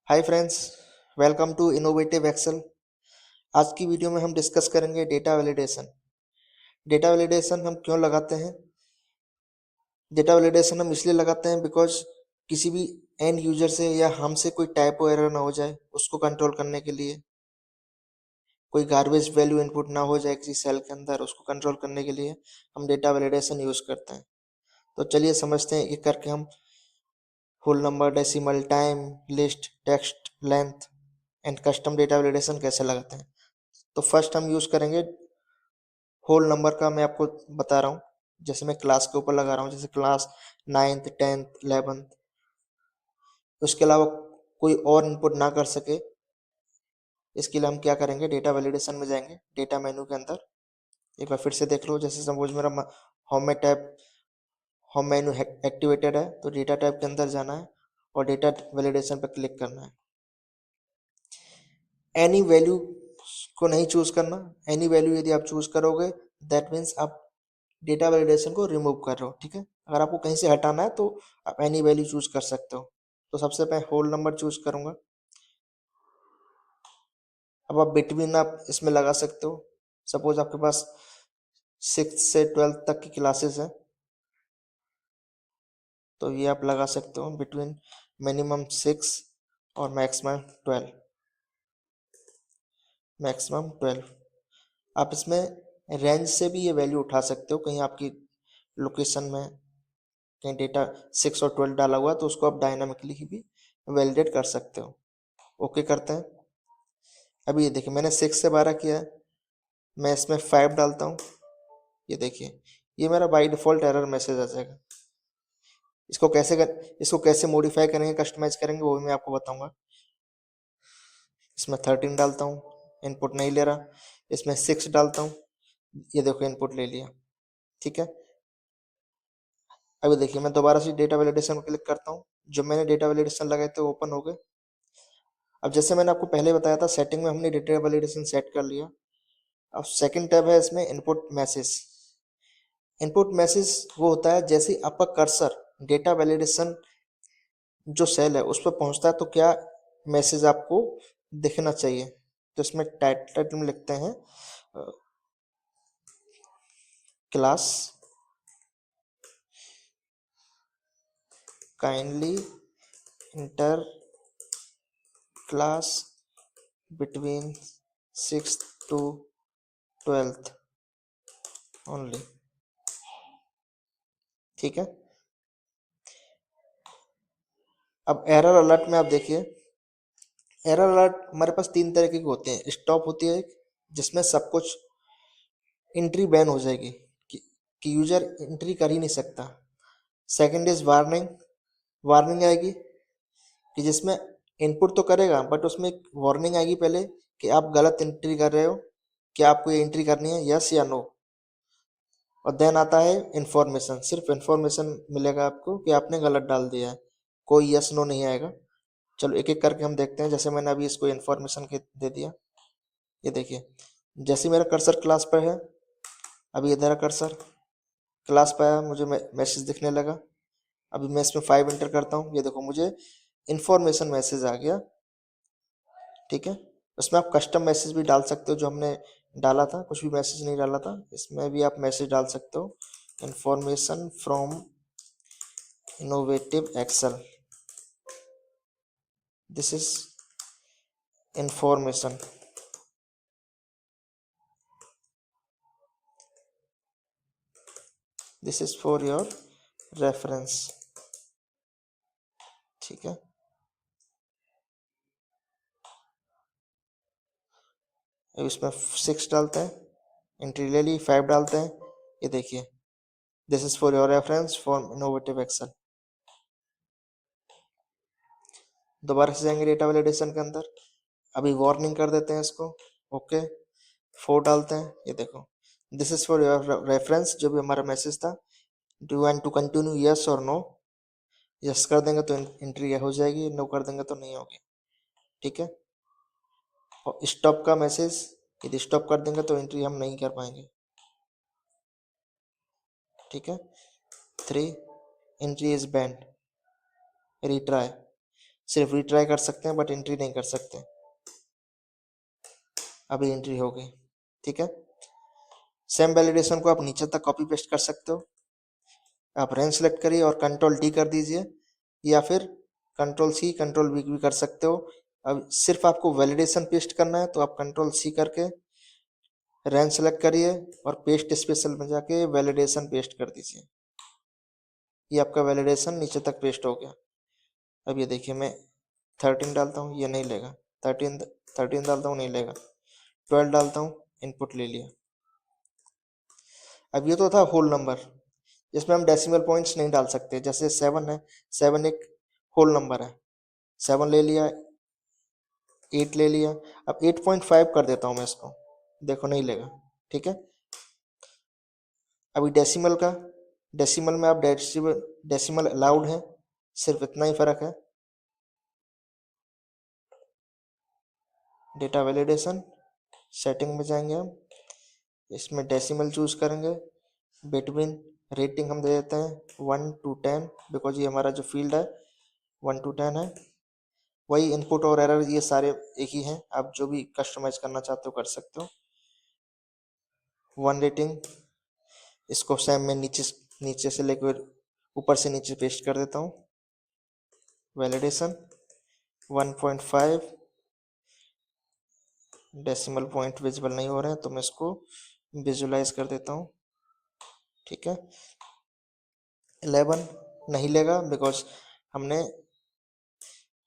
Hi friends, welcome to innovative Excel. आज की video में हम डिस्कस करेंगे डेटा वैलिडेशन। डेटा वैलिडेशन हम क्यों लगाते हैं? डेटा वैलिडेशन हम इसलिए लगाते हैं बिकॉज किसी भी एंड यूजर से या हमसे कोई टाइपो एरर ना हो जाए, उसको कंट्रोल करने के लिए। कोई गार्बेज वैल्यू इनपुट ना हो जाए किसी सेल के अंदर, उसको कंट्रोल करने के लिए हम डेटा वैलिडेशन यूज करते हैं। तो चलिए समझते हैं एक करके हम whole number, decimal, time, list, text, length and custom data validation कैसे लगाते हैं। तो फर्स्ट हम यूज करेंगे होल नंबर का। मैं आपको बता रहा हूँ, जैसे मैं क्लास के ऊपर लगा रहा हूँ, जैसे क्लास 9th 10th 11th। उसके अलावा कोई और इनपुट ना कर सके, इसके लिए हम क्या करेंगे, डेटा वैलिडेशन में जाएंगे। डेटा मेनू के अंदर एक बार फिर से देख लो। जैसे सपोज मेरा होम में टैब, होम मेनू एक्टिवेटेड है, तो डेटा टैब के अंदर जाना है और डेटा वैलिडेशन पर क्लिक करना है। एनी वैल्यू को नहीं चूज करना। एनी वैल्यू यदि आप चूज करोगे, दैट मीन्स आप डेटा वैलिडेशन को रिमूव कर रहे हो। ठीक है, अगर आपको कहीं से हटाना है तो आप एनी वैल्यू चूज कर सकते हो। तो सबसे पहले होल नंबर चूज करूंगा। अब आप बिटवीन आप इसमें लगा सकते हो। सपोज आपके पास 6 से 12 तक की क्लासेस हैं, तो ये आप लगा सकते हो बिटवीन मिनिमम 6 और मैक्सिमम 12। आप इसमें रेंज से भी ये वैल्यू उठा सकते हो। कहीं आपकी लोकेशन में कहीं डेटा 6 और 12 डाला हुआ है, तो उसको आप डायनामिकली भी वैलिडेट कर सकते हो। ओके करते हैं। अभी ये देखिए, मैंने 6 से 12 किया है, मैं इसमें 5 डालता हूँ। ये देखिए, ये मेरा बाई डिफॉल्ट एरर मैसेज आ जाएगा। इसको कैसे मॉडिफाई करेंगे, कस्टमाइज करेंगे, वो भी मैं आपको बताऊंगा। इसमें 13 डालता हूँ, इनपुट नहीं ले रहा। इसमें 6 डालता हूँ, ये देखो इनपुट ले लिया। ठीक है, अभी देखिए मैं दोबारा से डेटा वैलिडेशन को क्लिक करता हूँ। जो मैंने डेटा वैलिडेशन लगाए थे ओपन हो गए। अब जैसे मैंने आपको पहले बताया था, सेटिंग में हमने डेटा वैलिडेशन सेट कर लिया। अब सेकंड टैब है इसमें इनपुट मैसेज। इनपुट मैसेज वो होता है जैसे आपका कर्सर डेटा वैलिडेशन जो सेल है उस पर पहुंचता है, तो क्या मैसेज आपको दिखना चाहिए। तो इसमें टाइटल में लिखते हैं class kindly inter class between 6 to 12 only. ठीक है, अब एरर अलर्ट में आप देखिए, एरर अलर्ट हमारे पास 3 तरीके के होते हैं। स्टॉप होती है एक, जिसमें सब कुछ एंट्री बैन हो जाएगी कि यूजर एंट्री कर ही नहीं सकता। Second is warning. वार्निंग आएगी कि जिसमें इनपुट तो करेगा, बट उसमें एक वार्निंग आएगी पहले कि आप गलत एंट्री कर रहे हो, क्या आपको ये एंट्री करनी है, यस या नो। और देन आता है इंफॉर्मेशन। सिर्फ इंफॉर्मेशन मिलेगा आपको कि आपने गलत डाल दिया है, कोई यस नो नहीं आएगा। चलो एक एक करके हम देखते हैं। जैसे मैंने अभी इसको इन्फॉर्मेशन दे दिया। ये देखिए, जैसे मेरा कर्सर क्लास पर है, अभी इधर कर्सर क्लास पर आया, मुझे मैसेज दिखने लगा। अभी मैं इसमें 5 एंटर करता हूँ, ये देखो मुझे इन्फॉर्मेशन मैसेज आ गया। ठीक है, उसमें आप कस्टम मैसेज भी डाल सकते हो, जो हमने डाला था, कुछ भी मैसेज नहीं डाला था, इसमें भी आप मैसेज डाल सकते हो। Information from innovative Excel, this is information. This is for your reference. ठीक है, अब इसमें 6 डालते हैं, एंट्री ले ली, 5 डालते हैं। ये देखिए, this is for your reference for innovative Excel. दोबारा से जाएंगे डेटा वैलिडेशन के अंदर, अभी वार्निंग कर देते हैं इसको। ओके, 4 डालते हैं। ये देखो, this is for your reference, जो भी हमारा मैसेज था। Do you want to continue, yes और नो। यस कर देंगे तो एंट्री हो जाएगी, नो कर देंगे तो नहीं होगी। ठीक है, और स्टॉप का मैसेज, यदि स्टॉप कर देंगे तो एंट्री हम नहीं कर पाएंगे। ठीक है, 3 एंट्री इज बैंड, रिट्राई। सिर्फ रीट्राई कर सकते हैं बट एंट्री नहीं कर सकते। अभी एंट्री हो गई, ठीक है। सेम वैलिडेशन को आप नीचे तक कॉपी पेस्ट कर सकते हो। आप रेंज सेलेक्ट करिए और कंट्रोल डी कर दीजिए, या फिर कंट्रोल सी कंट्रोल वी भी कर सकते हो। अब सिर्फ आपको वैलिडेशन पेस्ट करना है तो आप कंट्रोल सी करके रेंज सेलेक्ट करिए और पेस्ट स्पेशल में जाके वैलिडेशन पेस्ट कर दीजिए। ये आपका वैलिडेशन नीचे तक पेस्ट हो गया। अब ये देखिए, मैं 13 डालता हूँ, ये नहीं लेगा। 13 डालता हूँ, नहीं लेगा। 12 डालता हूँ, इनपुट ले लिया। अब ये तो था होल नंबर, जिसमें हम डेसिमल पॉइंट्स नहीं डाल सकते। जैसे 7 है, 7 एक होल नंबर है, 7 ले लिया, 8 ले लिया। अब 8.5 कर देता हूँ मैं इसको, देखो नहीं लेगा, ठीक है। अभी डेसिमल का, डेसिमल में आप डेसिमल अलाउड है, सिर्फ इतना ही फर्क है। डेटा वैलिडेशन सेटिंग में जाएंगे हम, इसमें डेसिमल चूज करेंगे। बिटवीन रेटिंग हम दे देते हैं 1 to 10, बिकॉज ये हमारा जो फील्ड है 1 to 10 है। वही इनपुट और एरर ये सारे एक ही हैं, आप जो भी कस्टमाइज करना चाहते हो कर सकते हो। 1 रेटिंग, इसको सेम में नीचे से लेकर ऊपर से नीचे पेस्ट कर देता हूँ। वैलिडेशन 1.5, डेसिमल पॉइंट विजिबल नहीं हो रहे हैं तो मैं इसको विजुलाइज कर देता हूँ, ठीक है। 11 नहीं लेगा, बिकॉज हमने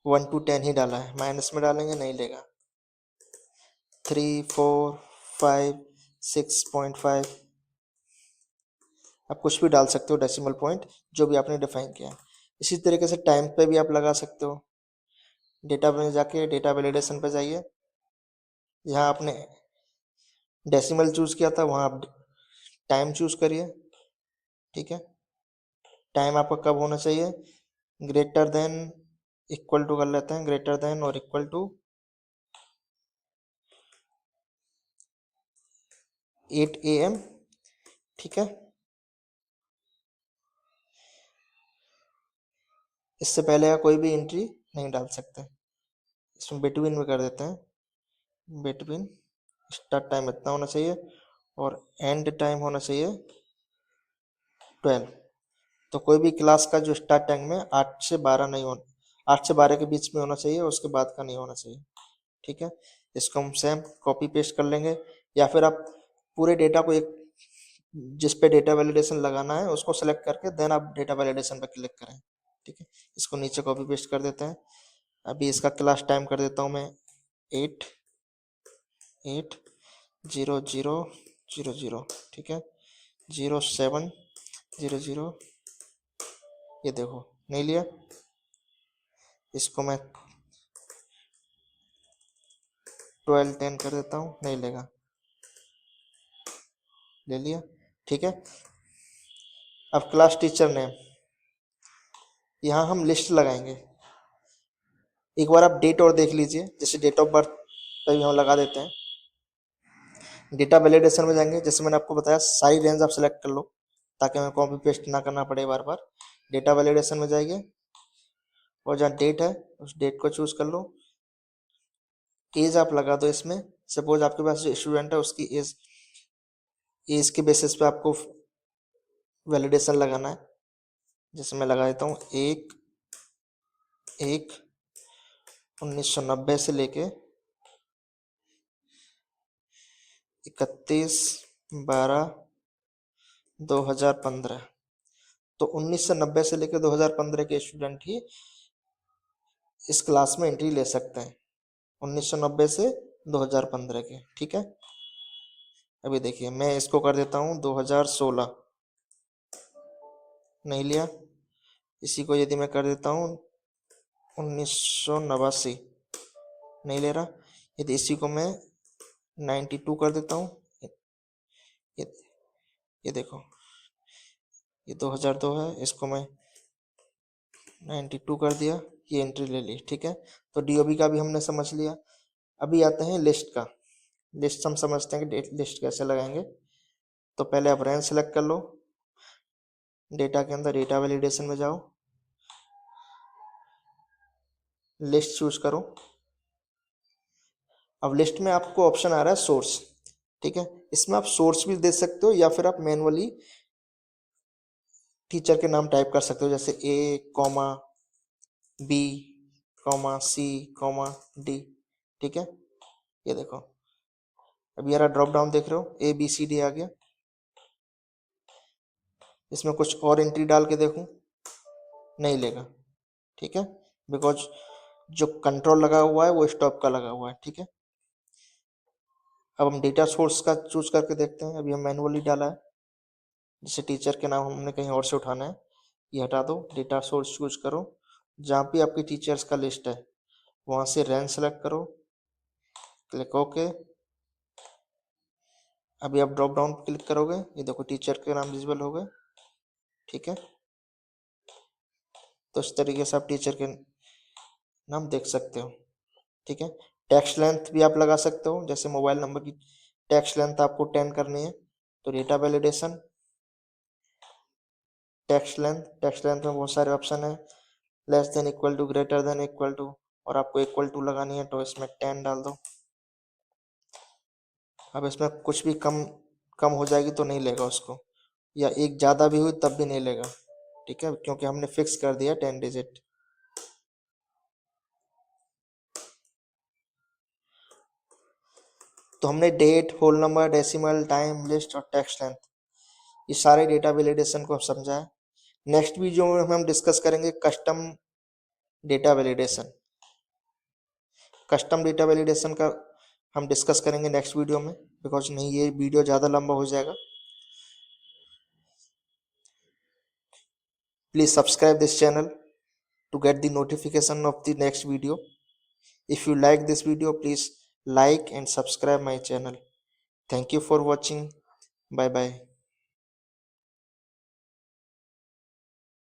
1 to 10 ही डाला है, माइनस में डालेंगे नहीं लेगा। 3, 4, 5, 6.5, आप कुछ भी डाल सकते हो डेसिमल पॉइंट, जो भी आपने डिफाइन किया है। इसी तरीके से टाइम पे भी आप लगा सकते हो। डेटा में जाके डेटा वैलिडेशन पे जाइए, यहाँ आपने डेसिमल चूज किया था वहाँ आप टाइम चूज करिए, ठीक है। टाइम आपका कब होना चाहिए, ग्रेटर देन इक्वल टू कर लेते हैं, ग्रेटर देन और इक्वल टू 8 AM, ठीक है। इससे पहले का कोई भी एंट्री नहीं डाल सकते। इसमें बिटवीन में कर देते हैं, बिटवीन स्टार्ट टाइम इतना होना चाहिए और एंड टाइम होना चाहिए 12। तो कोई भी क्लास का जो स्टार्ट टाइम में 8 से 12 नहीं होना, 8 से 12 के बीच में होना चाहिए, उसके बाद का नहीं होना चाहिए, ठीक है। इसको हम सेम कॉपी पेस्ट कर लेंगे, या फिर आप पूरे डेटा को एक, जिस पे डेटा वैलिडेशन लगाना है उसको सेलेक्ट करके देन आप डेटा वैलिडेशन पर क्लिक करें, ठीक है। इसको नीचे कॉपी पेस्ट कर देते हैं। अभी इसका क्लास टाइम कर देता हूँ मैं 8, 8, 0, 0, 0, 0, ठीक है। 0, 7, 0, 0, ये देखो नहीं लिया। इसको मैं 12, 10 कर देता हूँ, नहीं लेगा, ले लिया, ठीक है। अब क्लास टीचर नेम, यहाँ हम लिस्ट लगाएंगे। एक बार आप डेट और देख लीजिए, जैसे डेट ऑफ बर्थ पर भी हम लगा देते हैं। डेटा वैलिडेशन में जाएंगे, जैसे मैंने आपको बताया सारी रेंज आप सेलेक्ट कर लो ताकि हमें कॉपी पेस्ट ना करना पड़े बार बार। डेटा वैलिडेशन में जाइए और जहाँ डेट है उस डेट को चूज कर लो। एज आप लगा दो इसमें, सपोज आपके पास जो स्टूडेंट है उसकी एज, एज के बेसिस पे आपको वैलिडेशन लगाना है। जैसे मैं लगा देता हूँ 1/1/1990 से लेके 31/12/2015। तो 1990 से लेकर 2015 के स्टूडेंट ही इस क्लास में एंट्री ले सकते हैं, 1990 से 2015 के, ठीक है। अभी देखिए मैं इसको कर देता हूँ 2016, नहीं लिया। इसी को यदि मैं कर देता हूँ 1989, नहीं ले रहा। यदि इसी को मैं 92 कर देता हूँ, ये ये देखो ये 2002 है, इसको मैं 92 कर दिया, ये एंट्री ले ली, ठीक है। तो डीओबी का भी हमने समझ लिया। अभी आते हैं लिस्ट का। लिस्ट हम समझते हैं कि लिस्ट कैसे लगाएंगे। तो पहले आप रेंज सेलेक्ट कर लो, डेटा के अंदर डेटा वैलिडेशन में जाओ, लिस्ट चूज करो। अब लिस्ट में आपको ऑप्शन आ रहा है सोर्स, ठीक है। इसमें आप सोर्स भी दे सकते हो या फिर आप मैनुअली टीचर के नाम टाइप कर सकते हो, जैसे ए comma B comma C comma D, ठीक है। ये देखो अब ये रहा ड्रॉप डाउन, देख रहे हो ए बी सी डी आ गया। इसमें कुछ और एंट्री डाल के देखूं, नहीं लेगा, ठीक है, बिकॉज जो कंट्रोल लगा हुआ है वो स्टॉप का लगा हुआ है, ठीक है। अब हम डेटा सोर्स का चूज करके देखते हैं। अभी हम मैनुअली डाला है, जैसे टीचर के नाम हमने कहीं और से उठाना है, ये हटा दो, डेटा सोर्स चूज करो। जहाँ भी आपकी टीचर्स का लिस्ट है वहाँ से रैंक सेलेक्ट करो, क्लिक ओके। अभी आप ड्रॉप डाउन पर क्लिक करोगे, ये देखो टीचर के नाम विजिबल हो गए, ठीक है। तो इस तरीके से आप टीचर के नाम देख सकते हो, ठीक है। टेक्स्ट लेंथ भी आप लगा सकते हो, जैसे मोबाइल नंबर की टेक्स्ट लेंथ आपको 10 करनी है तो डेटा वैलिडेशन टेक्स्ट लेंथ में बहुत सारे ऑप्शन है, less than equal to, greater than equal to, और आपको इक्वल टू लगानी है तो इसमें 10 डाल दो। अब इसमें कुछ भी कम कम हो जाएगी तो नहीं लेगा उसको, या एक ज़्यादा भी हुई तब भी नहीं लेगा, ठीक है, क्योंकि हमने फिक्स कर दिया 10 डिजिट। तो हमने date, whole number, decimal, time, list और टेक्स्ट लेंथ, ये सारे डेटा वैलिडेशन को समझा है। नेक्स्ट वीडियो में हम डिस्कस करेंगे data validation custom data validation का हम डिस्कस करेंगे नेक्स्ट वीडियो में, बिकॉज नहीं ये वीडियो ज़्यादा लंबा हो जाएगा। Please subscribe this channel to get the notification of the next video. If you like this video, please like and subscribe my channel. Thank you for watching. Bye bye.